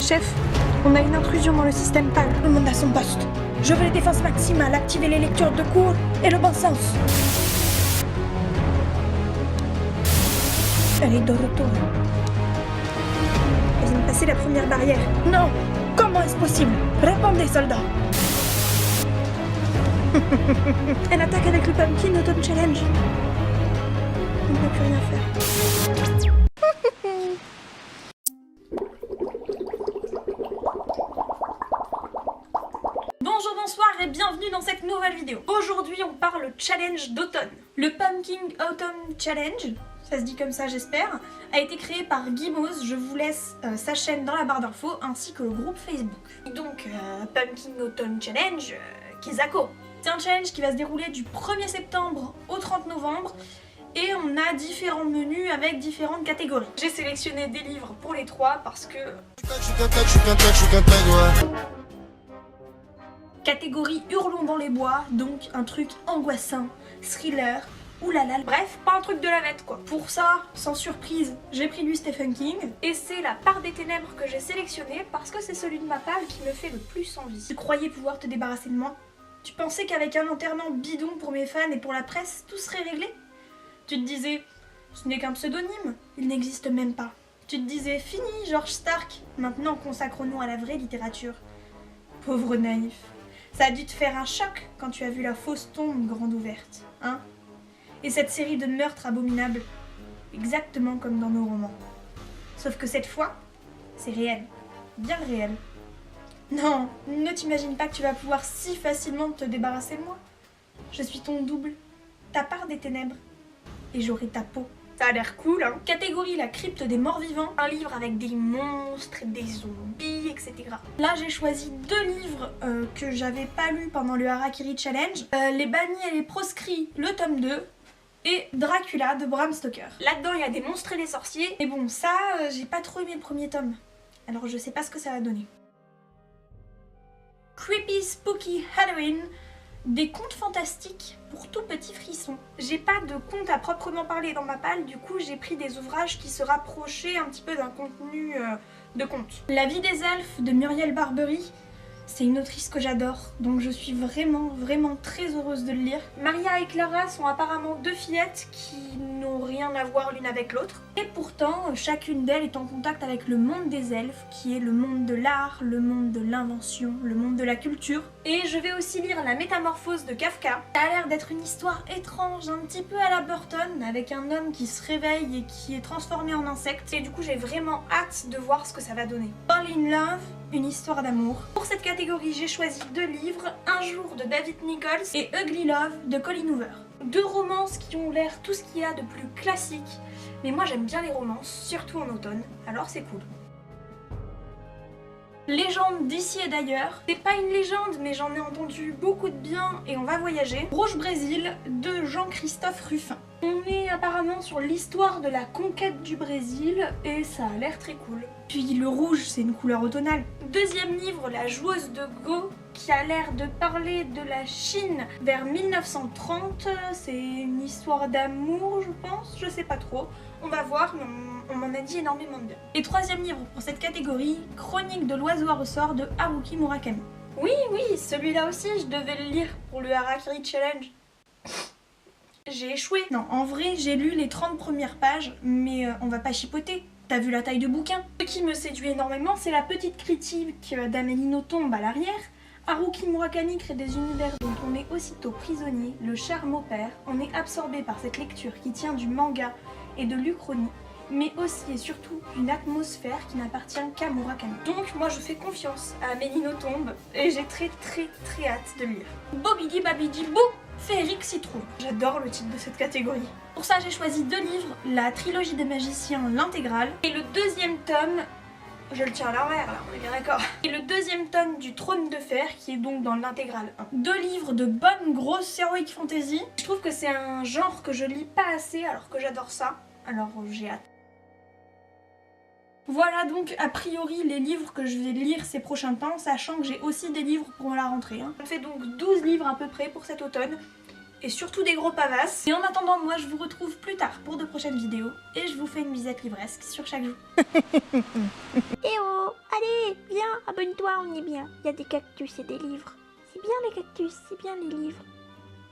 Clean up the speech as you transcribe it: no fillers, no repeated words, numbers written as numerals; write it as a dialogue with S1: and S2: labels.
S1: Chef, on a une intrusion dans le système PAL.
S2: Tout le monde à son poste. Je veux les défenses maximales, activer les lectures de cours et le bon sens. Elle est de retour.
S1: Elle vient de passer la première barrière.
S2: Non! Comment est-ce possible? Répondez, soldats!
S1: Elle attaque avec le Pumpkin Autumn Challenge. On ne peut plus rien faire.
S3: Bonjour, bonsoir et bienvenue dans cette nouvelle vidéo. Aujourd'hui on parle challenge d'automne. Le Pumpkin Autumn Challenge, ça se dit comme ça j'espère, a été créé par Guimauze. Je vous laisse sa chaîne dans la barre d'infos ainsi que le groupe Facebook. Et donc Pumpkin Autumn Challenge, Kezako. C'est un challenge qui va se dérouler du 1er septembre au 30 novembre et on a différents menus avec différentes catégories. J'ai sélectionné des livres pour les trois parce que... Catégorie Hurlons dans les bois, donc un truc angoissant, thriller, oulala, bref, pas un truc de la vette quoi. Pour ça, sans surprise, j'ai pris du Stephen King et c'est La part des ténèbres que j'ai sélectionné parce que c'est celui de ma palle qui me fait le plus envie. Tu croyais pouvoir te débarrasser de moi? Tu pensais qu'avec un enterrement bidon pour mes fans et pour la presse, tout serait réglé? Tu te disais, ce n'est qu'un pseudonyme, il n'existe même pas. Tu te disais, fini George Stark, maintenant consacrons-nous à la vraie littérature. Pauvre naïf. Ça a dû te faire un choc quand tu as vu la fausse tombe grande ouverte, hein? Et cette série de meurtres abominables, exactement comme dans nos romans. Sauf que cette fois, c'est réel, bien réel. Non, ne t'imagine pas que tu vas pouvoir si facilement te débarrasser de moi. Je suis ton double, ta part des ténèbres, et j'aurai ta peau. Ça a l'air cool, hein? Catégorie La crypte des morts vivants, un livre avec des monstres, des zombies, etc. Là, j'ai choisi deux livres que j'avais pas lus pendant le Harakiri Challenge. Les bannis et les proscrits, le tome 2, et Dracula de Bram Stoker. Là-dedans, il y a des monstres et des sorciers. Mais bon, ça, j'ai pas trop aimé le premier tome. Alors, je sais pas ce que ça va donner. Creepy Spooky Halloween, des contes fantastiques pour tout petit frisson. J'ai pas de contes à proprement parler dans ma palle, du coup j'ai pris des ouvrages qui se rapprochaient un petit peu d'un contenu de conte. La vie des elfes de Muriel Barbery, c'est une autrice que j'adore, donc je suis vraiment très heureuse de le lire. Maria et Clara sont apparemment deux fillettes qui n'ont rien à voir l'une avec l'autre. Et pourtant, chacune d'elles est en contact avec le monde des elfes, qui est le monde de l'art, le monde de l'invention, le monde de la culture. Et je vais aussi lire La Métamorphose de Kafka. Ça a l'air d'être une histoire étrange, un petit peu à la Burton, avec un homme qui se réveille et qui est transformé en insecte. Et du coup, j'ai vraiment hâte de voir ce que ça va donner. All in Love, une histoire d'amour. Pour cette catégorie, j'ai choisi deux livres, Un jour de David Nichols et Ugly Love de Colleen Hoover. Deux romances qui ont l'air tout ce qu'il y a de plus classique, mais moi j'aime bien les romances, surtout en automne, alors c'est cool. Légende d'ici et d'ailleurs, c'est pas une légende mais j'en ai entendu beaucoup de bien et on va voyager. Rouge Brésil de Jean-Christophe Ruffin. On est apparemment sur l'histoire de la conquête du Brésil et ça a l'air très cool. Puis le rouge c'est une couleur automnale. Deuxième livre, La joueuse de Go, qui a l'air de parler de la Chine vers 1930. C'est une histoire d'amour je pense, je sais pas trop. On va voir, mais on m'en a dit énormément de bien. Et troisième livre pour cette catégorie, Chronique de l'oiseau à ressort de Haruki Murakami. Oui, celui-là aussi, je devais le lire pour le Harakiri Challenge. J'ai échoué. Non, en vrai, j'ai lu les 30 premières pages, mais on va pas chipoter. T'as vu la taille de bouquin? Ce qui me séduit énormément, c'est la petite critique d'Amélie Nothomb à l'arrière. Haruki Murakami crée des univers dont on est aussitôt prisonnier, le charme opère, on est absorbé par cette lecture qui tient du manga et de l'Uchronie, mais aussi et surtout d'une atmosphère qui n'appartient qu'à Murakami. Donc moi je fais confiance à Amélie Nothomb et j'ai très hâte de lire. Bobidi Babidi Bou, Féerique Citrouille. J'adore le titre de cette catégorie. Pour ça j'ai choisi deux livres, la trilogie des magiciens, l'intégrale, et le deuxième tome, je le tiens à l'envers là, on est bien d'accord. Et le deuxième tome du Trône de Fer qui est donc dans l'intégrale 1. Deux livres de bonne grosse heroic fantasy. Je trouve que c'est un genre que je lis pas assez alors que j'adore ça. Alors j'ai hâte. Voilà donc a priori les livres que je vais lire ces prochains temps, sachant que j'ai aussi des livres pour la rentrée. Ça fait donc 12 livres à peu près pour cet automne. Et surtout des gros pavasses. Et en attendant, moi je vous retrouve plus tard pour de prochaines vidéos. Et je vous fais une bisette livresque sur chaque jour.
S1: Eh oh! Allez, viens, abonne-toi, on est bien. Il y a des cactus et des livres. C'est bien les cactus, c'est bien les livres.